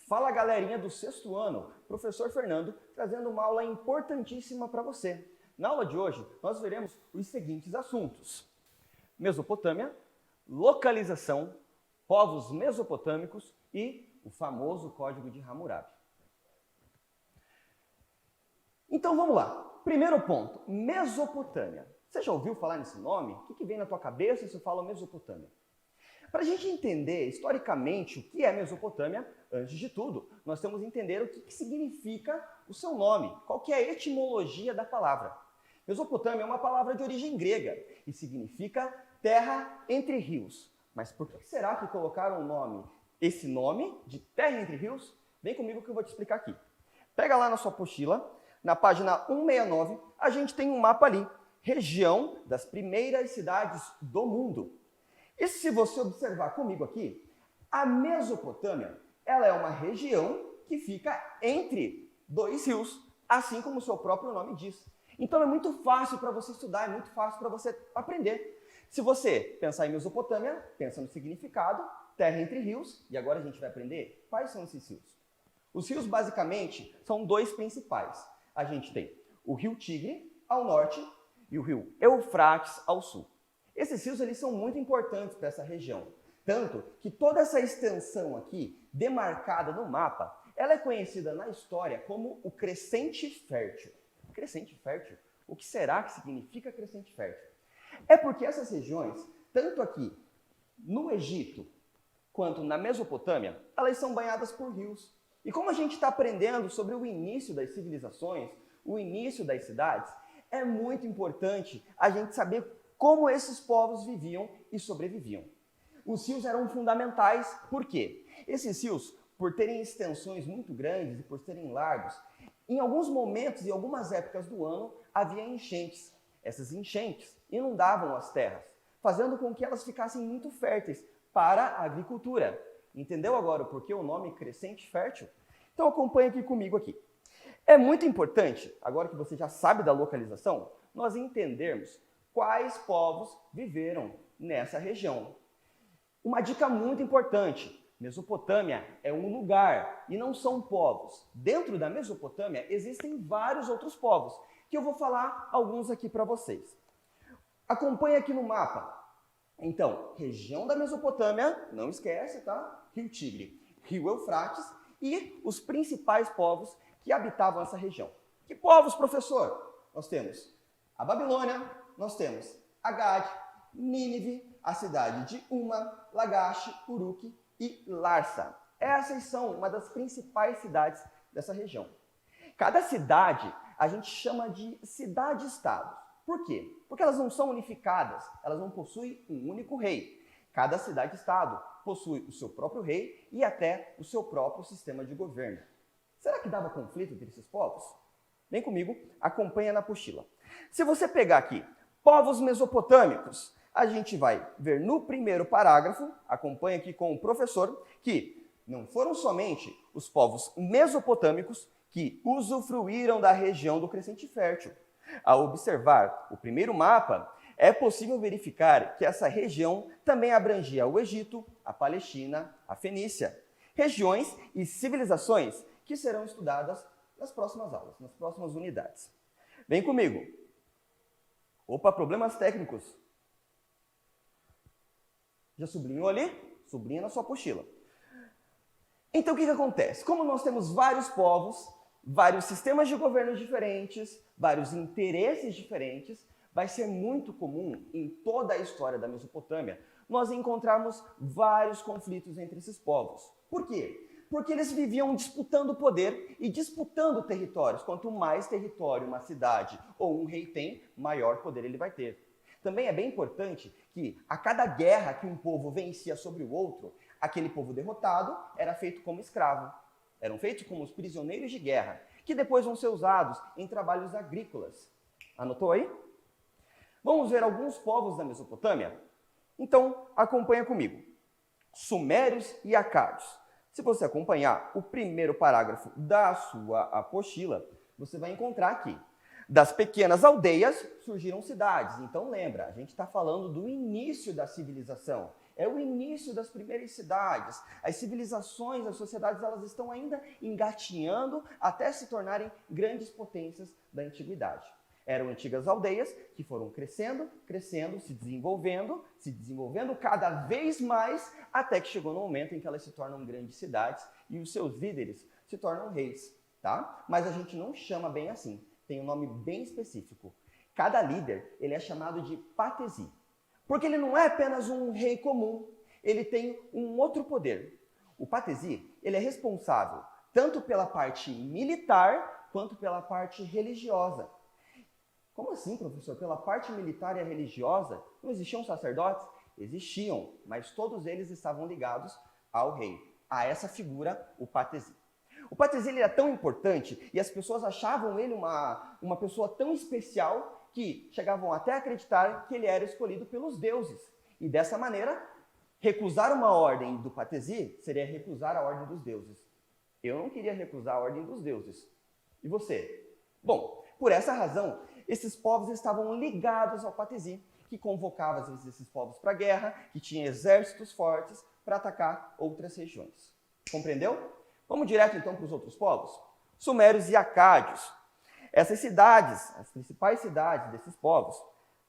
Fala galerinha do sexto ano, professor Fernando, trazendo uma aula importantíssima para você. Na aula de hoje, nós veremos os seguintes assuntos: Mesopotâmia, localização, povos mesopotâmicos e o famoso Código de Hammurabi. Então vamos lá. Primeiro ponto, Mesopotâmia. Você já ouviu falar nesse nome? O que vem na tua cabeça se eu falo Mesopotâmia? Para a gente entender historicamente o que é Mesopotâmia, antes de tudo, nós temos que entender o que significa o seu nome, qual que é a etimologia da palavra. Mesopotâmia é uma palavra de origem grega e significa terra entre rios. Mas por que será que colocaram esse nome de terra entre rios? Vem comigo que eu vou te explicar aqui. Pega lá na sua apostila, na página 169, a gente tem um mapa ali, região das primeiras cidades do mundo. E se você observar comigo aqui, a Mesopotâmia, ela é uma região que fica entre dois rios, assim como o seu próprio nome diz. Então é muito fácil para você estudar, é muito fácil para você aprender. Se você pensar em Mesopotâmia, pensa no significado, terra entre rios, e agora a gente vai aprender quais são esses rios. Os rios, basicamente, são dois principais. A gente tem o rio Tigre, ao norte, e o rio Eufrates, ao sul. Esses rios eles são muito importantes para essa região, tanto que toda essa extensão aqui, demarcada no mapa, ela é conhecida na história como o Crescente Fértil. Crescente Fértil? O que será que significa Crescente Fértil? É porque essas regiões, tanto aqui no Egito quanto na Mesopotâmia, elas são banhadas por rios. E como a gente está aprendendo sobre o início das civilizações, o início das cidades, é muito importante a gente saber como esses povos viviam e sobreviviam. Os rios eram fundamentais, por quê? Esses rios, por terem extensões muito grandes e por serem largos, em alguns momentos e algumas épocas do ano havia enchentes. Essas enchentes inundavam as terras, fazendo com que elas ficassem muito férteis para a agricultura. Entendeu agora o porquê o nome Crescente Fértil? Então acompanhe aqui comigo aqui. É muito importante, agora que você já sabe da localização, nós entendermos quais povos viveram nessa região. Uma dica muito importante: Mesopotâmia é um lugar e não são povos. Dentro da Mesopotâmia existem vários outros povos, que eu vou falar alguns aqui para vocês. Acompanhe aqui no mapa. Então, região da Mesopotâmia, não esquece, tá? Rio Tigre, Rio Eufrates e os principais povos que habitavam essa região. Que povos, professor? Nós temos a Babilônia, nós temos Agade, Nínive, a cidade de Uma, Lagash, Uruk e Larsa. Essas são uma das principais cidades dessa região. Cada cidade a gente chama de cidade-estado. Por quê? Porque elas não são unificadas, elas não possuem um único rei. Cada cidade-estado possui o seu próprio rei e até o seu próprio sistema de governo. Será que dava conflito entre esses povos? Vem comigo, acompanha na apostila. Se você pegar aqui povos mesopotâmicos, a gente vai ver no primeiro parágrafo, acompanha aqui com o professor, que não foram somente os povos mesopotâmicos que usufruíram da região do Crescente Fértil. Ao observar o primeiro mapa, é possível verificar que essa região também abrangia o Egito, a Palestina, a Fenícia, regiões e civilizações que serão estudadas nas próximas aulas, nas próximas unidades. Vem comigo. Opa, problemas técnicos. Já sublinhou ali? Sublinha na sua apostila. Então o que acontece? Como nós temos vários povos, vários sistemas de governo diferentes, vários interesses diferentes, vai ser muito comum em toda a história da Mesopotâmia nós encontrarmos vários conflitos entre esses povos. Por quê? Porque eles viviam disputando poder e disputando territórios. Quanto mais território uma cidade ou um rei tem, maior poder ele vai ter. Também é bem importante que a cada guerra que um povo vencia sobre o outro, aquele povo derrotado era feito como escravo. Eram feitos como os prisioneiros de guerra, que depois vão ser usados em trabalhos agrícolas. Anotou aí? Vamos ver alguns povos da Mesopotâmia? Então, acompanha comigo. Sumérios e Acádios. Se você acompanhar o primeiro parágrafo da sua apostila, você vai encontrar aqui. Das pequenas aldeias surgiram cidades. Então lembra, a gente está falando do início da civilização. É o início das primeiras cidades. As civilizações, as sociedades, elas estão ainda engatinhando até se tornarem grandes potências da antiguidade. Eram antigas aldeias que foram crescendo, crescendo, se desenvolvendo cada vez mais, até que chegou no momento em que elas se tornam grandes cidades e os seus líderes se tornam reis, tá? Mas a gente não chama bem assim, tem um nome bem específico. Cada líder, ele é chamado de patesi, porque ele não é apenas um rei comum, ele tem um outro poder. O patesi, ele é responsável tanto pela parte militar quanto pela parte religiosa. Como assim, professor? Pela parte militar e religiosa, não existiam sacerdotes? Existiam, mas todos eles estavam ligados ao rei, a essa figura, o patesi. O patesi ele era tão importante e as pessoas achavam ele uma pessoa tão especial que chegavam até a acreditar que ele era escolhido pelos deuses. E dessa maneira, recusar uma ordem do patesi seria recusar a ordem dos deuses. Eu não queria recusar a ordem dos deuses. E você? Bom, por essa razão, esses povos estavam ligados ao patesi, que convocava às vezes esses povos para a guerra, que tinha exércitos fortes para atacar outras regiões. Compreendeu? Vamos direto então para os outros povos? Sumérios e acádios. Essas cidades, as principais cidades desses povos,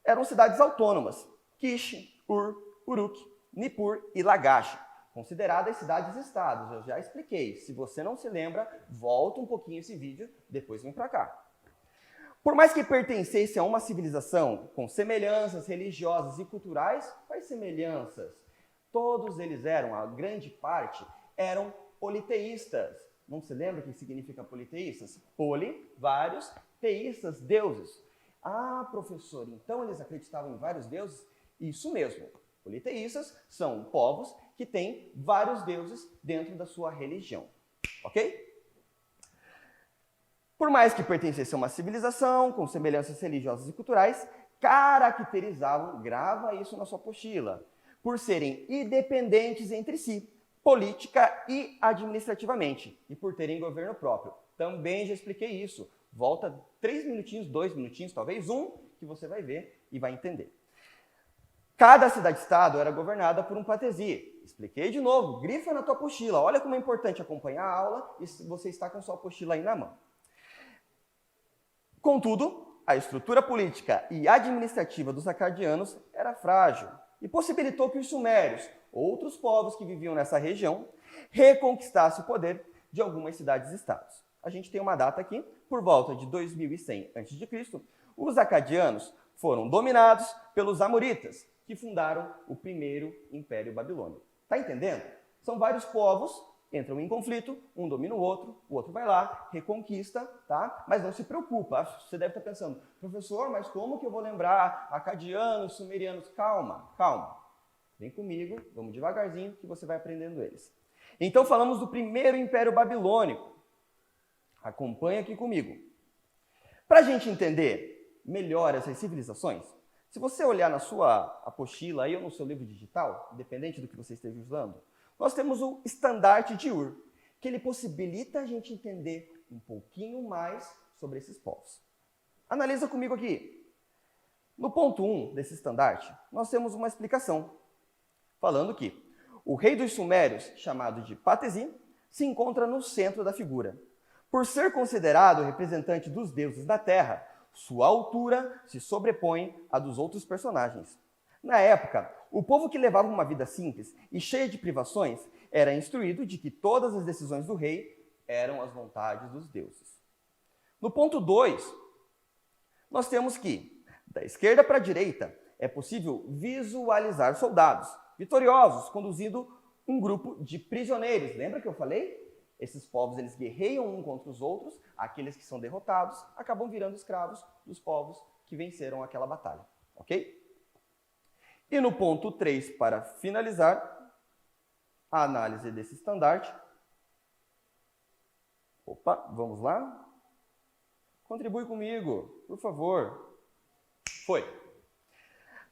eram cidades autônomas. Kish, Ur, Uruk, Nippur e Lagash, consideradas cidades-estados. Eu já expliquei. Se você não se lembra, volta um pouquinho esse vídeo, depois vem para cá. Por mais que pertencesse a uma civilização com semelhanças religiosas e culturais, quais semelhanças? Todos eles eram, a grande parte, eram politeístas. Não se lembra o que significa politeístas? Poli, vários, teístas, deuses. Ah, professor, então eles acreditavam em vários deuses? Isso mesmo. Politeístas são povos que têm vários deuses dentro da sua religião. Ok? Por mais que pertencesse a uma civilização com semelhanças religiosas e culturais, caracterizavam, grava isso na sua apostila, por serem independentes entre si, política e administrativamente, e por terem governo próprio. Também já expliquei isso. Volta 3 minutinhos, 2 minutinhos, talvez um, que você vai ver e vai entender. Cada cidade-estado era governada por um patesi. Expliquei de novo, grifa na tua apostila. Olha como é importante acompanhar a aula e você está com sua apostila aí na mão. Contudo, a estrutura política e administrativa dos acadianos era frágil e possibilitou que os sumérios, outros povos que viviam nessa região, reconquistassem o poder de algumas cidades-estados. A gente tem uma data aqui, por volta de 2100 a.C., os acadianos foram dominados pelos amoritas, que fundaram o primeiro Império Babilônico. Tá entendendo? São vários povos, entram em conflito, um domina o outro vai lá, reconquista, tá? Mas não se preocupa, você deve estar pensando, professor, mas como que eu vou lembrar acadianos, sumerianos? Calma, calma. Vem comigo, vamos devagarzinho que você vai aprendendo eles. Então falamos do primeiro Império Babilônico. Acompanha aqui comigo. Para a gente entender melhor essas civilizações, se você olhar na sua apostila aí ou no seu livro digital, independente do que você esteja usando, nós temos o estandarte de Ur, que ele possibilita a gente entender um pouquinho mais sobre esses povos. Analisa comigo aqui. No ponto 1 desse estandarte, nós temos uma explicação, falando que o rei dos sumérios, chamado de Patesi, se encontra no centro da figura. Por ser considerado o representante dos deuses da terra, sua altura se sobrepõe à dos outros personagens. Na época, o povo que levava uma vida simples e cheia de privações era instruído de que todas as decisões do rei eram as vontades dos deuses. No ponto 2, nós temos que, da esquerda para a direita, é possível visualizar soldados vitoriosos conduzindo um grupo de prisioneiros. Lembra que eu falei? Esses povos eles guerreiam um contra os outros, aqueles que são derrotados acabam virando escravos dos povos que venceram aquela batalha. Ok? E no ponto 3, para finalizar a análise desse estandarte. Opa, vamos lá? Contribui comigo, por favor. Foi.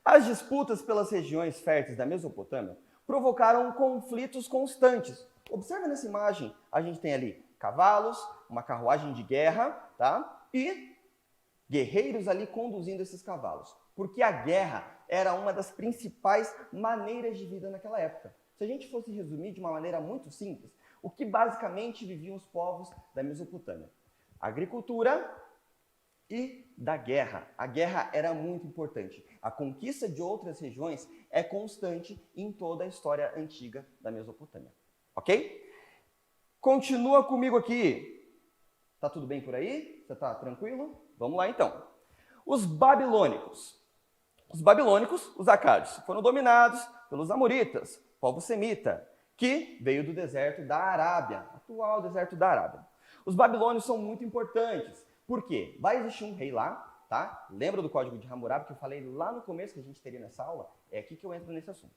As disputas pelas regiões férteis da Mesopotâmia provocaram conflitos constantes. Observa nessa imagem, a gente tem ali cavalos, uma carruagem de guerra, tá? E guerreiros ali conduzindo esses cavalos, porque a guerra era uma das principais maneiras de vida naquela época. Se a gente fosse resumir de uma maneira muito simples, o que basicamente viviam os povos da Mesopotâmia? Agricultura e da guerra. A guerra era muito importante. A conquista de outras regiões é constante em toda a história antiga da Mesopotâmia. Ok? Continua comigo aqui. Tá tudo bem por aí? Você tá tranquilo? Vamos lá então. Os babilônicos. Os acádios, foram dominados pelos amoritas, povo semita, que veio do deserto da Arábia, atual deserto da Arábia. Os babilônios são muito importantes. Por quê? Vai existir um rei lá, tá? Lembra do Código de Hammurabi que eu falei lá no começo que a gente teria nessa aula? É aqui que eu entro nesse assunto.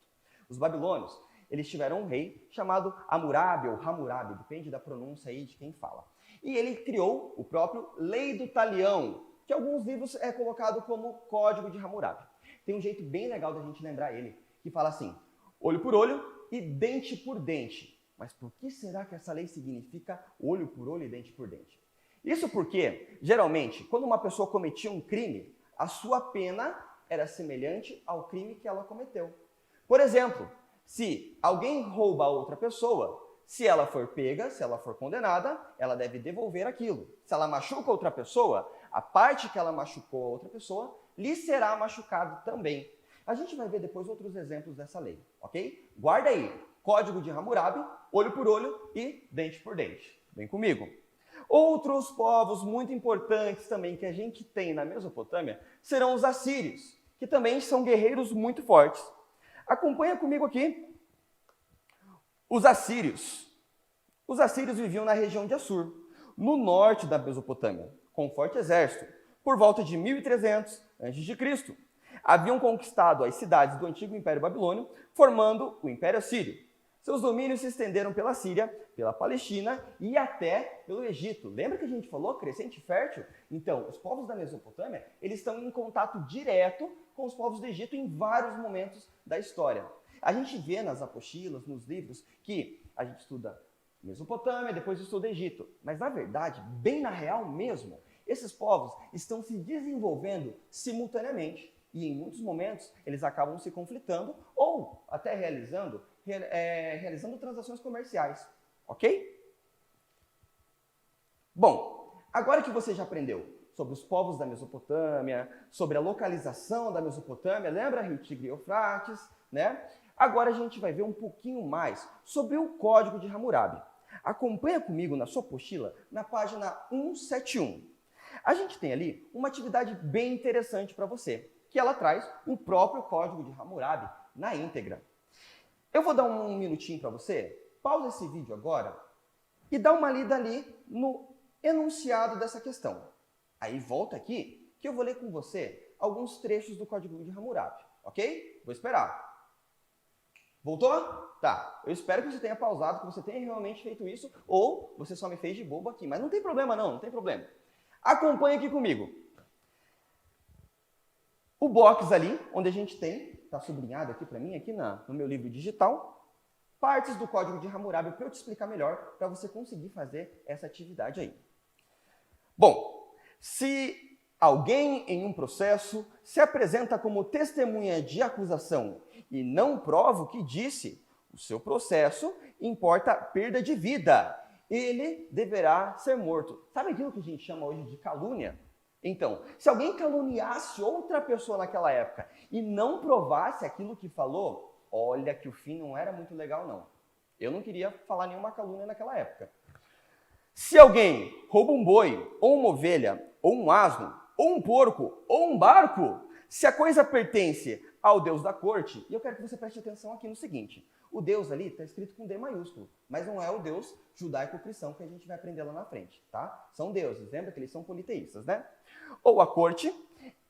Os babilônios, eles tiveram um rei chamado Hammurabi ou Hammurabi, depende da pronúncia aí de quem fala. E ele criou o próprio Lei do Talião, que em alguns livros é colocado como Código de Hammurabi. Tem um jeito bem legal da gente lembrar ele, que fala assim, olho por olho e dente por dente. Mas por que será que essa lei significa olho por olho e dente por dente? Isso porque, geralmente, quando uma pessoa cometia um crime, a sua pena era semelhante ao crime que ela cometeu. Por exemplo, se alguém rouba outra pessoa, se ela for pega, se ela for condenada, ela deve devolver aquilo. Se ela machuca outra pessoa, a parte que ela machucou a outra pessoa lhe será machucado também. A gente vai ver depois outros exemplos dessa lei, ok? Guarda aí, Código de Hammurabi, olho por olho e dente por dente. Vem comigo. Outros povos muito importantes também que a gente tem na Mesopotâmia serão os assírios, que também são guerreiros muito fortes. Acompanha comigo aqui. Os assírios. Os assírios viviam na região de Assur, no norte da Mesopotâmia, com um forte exército. Por volta de 1300 a.C., haviam conquistado as cidades do antigo Império Babilônio, formando o Império Assírio. Seus domínios se estenderam pela Síria, pela Palestina e até pelo Egito. Lembra que a gente falou crescente fértil? Então, os povos da Mesopotâmia, eles estão em contato direto com os povos do Egito em vários momentos da história. A gente vê nas apostilas, nos livros, que a gente estuda Mesopotâmia, depois estuda Egito. Mas, na verdade, bem na real mesmo, esses povos estão se desenvolvendo simultaneamente. E em muitos momentos eles acabam se conflitando ou até realizando transações comerciais, ok? Bom, agora que você já aprendeu sobre os povos da Mesopotâmia, sobre a localização da Mesopotâmia, lembra Rio Tigre e Eufrates, né? Agora a gente vai ver um pouquinho mais sobre o Código de Hammurabi. Acompanha comigo na sua apostila, na página 171. A gente tem ali uma atividade bem interessante para você, que ela traz o próprio Código de Hammurabi na íntegra. Eu vou dar um minutinho para você, pausa esse vídeo agora e dá uma lida ali no enunciado dessa questão. Aí volta aqui que eu vou ler com você alguns trechos do Código de Hammurabi, ok? Vou esperar. Voltou? Tá. Eu espero que você tenha pausado, que você tenha realmente feito isso, ou você só me fez de bobo aqui. Mas não tem problema não tem problema. Acompanhe aqui comigo. O box ali, onde a gente tem, está sublinhado aqui para mim, aqui no meu livro digital, partes do Código de Hammurabi para eu te explicar melhor, para você conseguir fazer essa atividade aí. Bom, se alguém em um processo se apresenta como testemunha de acusação e não prova o que disse, o seu processo importa perda de vida. Ele deverá ser morto. Sabe aquilo que a gente chama hoje de calúnia? Então, se alguém caluniasse outra pessoa naquela época e não provasse aquilo que falou, olha que o fim não era muito legal não. Eu não queria falar nenhuma calúnia naquela época. Se alguém rouba um boi, ou uma ovelha, ou um asno, ou um porco, ou um barco, se a coisa pertence ao Deus da corte, e eu quero que você preste atenção aqui no seguinte, o Deus ali está escrito com D maiúsculo, mas não é o Deus judaico-cristão que a gente vai aprender lá na frente, tá? São deuses, lembra que eles são politeístas, né? Ou a corte,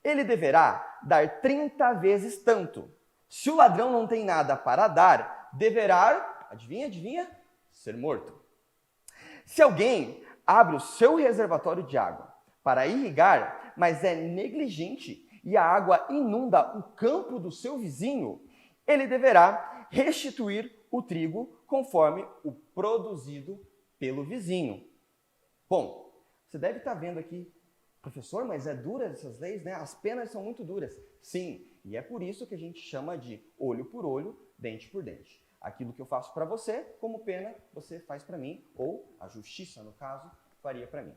ele deverá dar 30 vezes tanto. Se o ladrão não tem nada para dar, deverá, adivinha, ser morto. Se alguém abre o seu reservatório de água para irrigar, mas é negligente e a água inunda o campo do seu vizinho, ele deverá restituir o trigo conforme o produzido pelo vizinho. Bom, você deve estar vendo aqui Professor, mas é dura essas leis, né? As penas são muito duras. Sim, e é por isso que a gente chama de olho por olho, dente por dente. Aquilo que eu faço para você, como pena, você faz para mim, ou a justiça, no caso, faria para mim.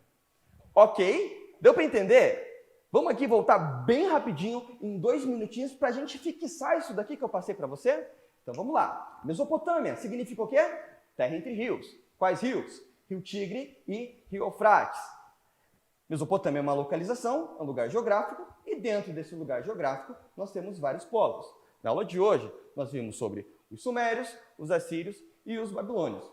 Ok? Deu para entender? Vamos aqui voltar bem rapidinho, em 2 minutinhos, para a gente fixar isso daqui que eu passei para você? Então vamos lá. Mesopotâmia significa o quê? Terra entre rios. Quais rios? Rio Tigre e Rio Eufrates. Mesopotâmia é uma localização, é um lugar geográfico, e dentro desse lugar geográfico nós temos vários povos. Na aula de hoje, nós vimos sobre os sumérios, os assírios e os babilônios.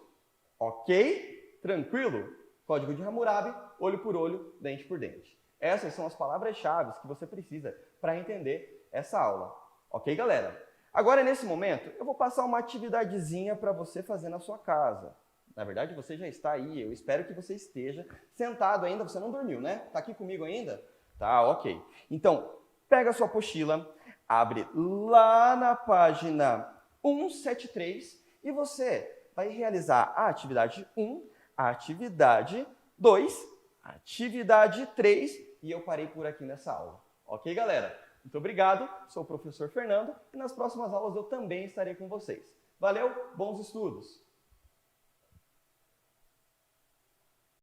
Ok? Tranquilo? Código de Hammurabi, olho por olho, dente por dente. Essas são as palavras-chave que você precisa para entender essa aula. Ok, galera? Agora, nesse momento, eu vou passar uma atividadezinha para você fazer na sua casa. Na verdade, você já está aí, eu espero que você esteja sentado ainda, você não dormiu, né? Está aqui comigo ainda? Tá, ok. Então, pega a sua apostila, abre lá na página 173 e você vai realizar a atividade 1, a atividade 2, a atividade 3 e eu parei por aqui nessa aula. Ok, galera? Muito obrigado, sou o professor Fernando e nas próximas aulas eu também estarei com vocês. Valeu, bons estudos!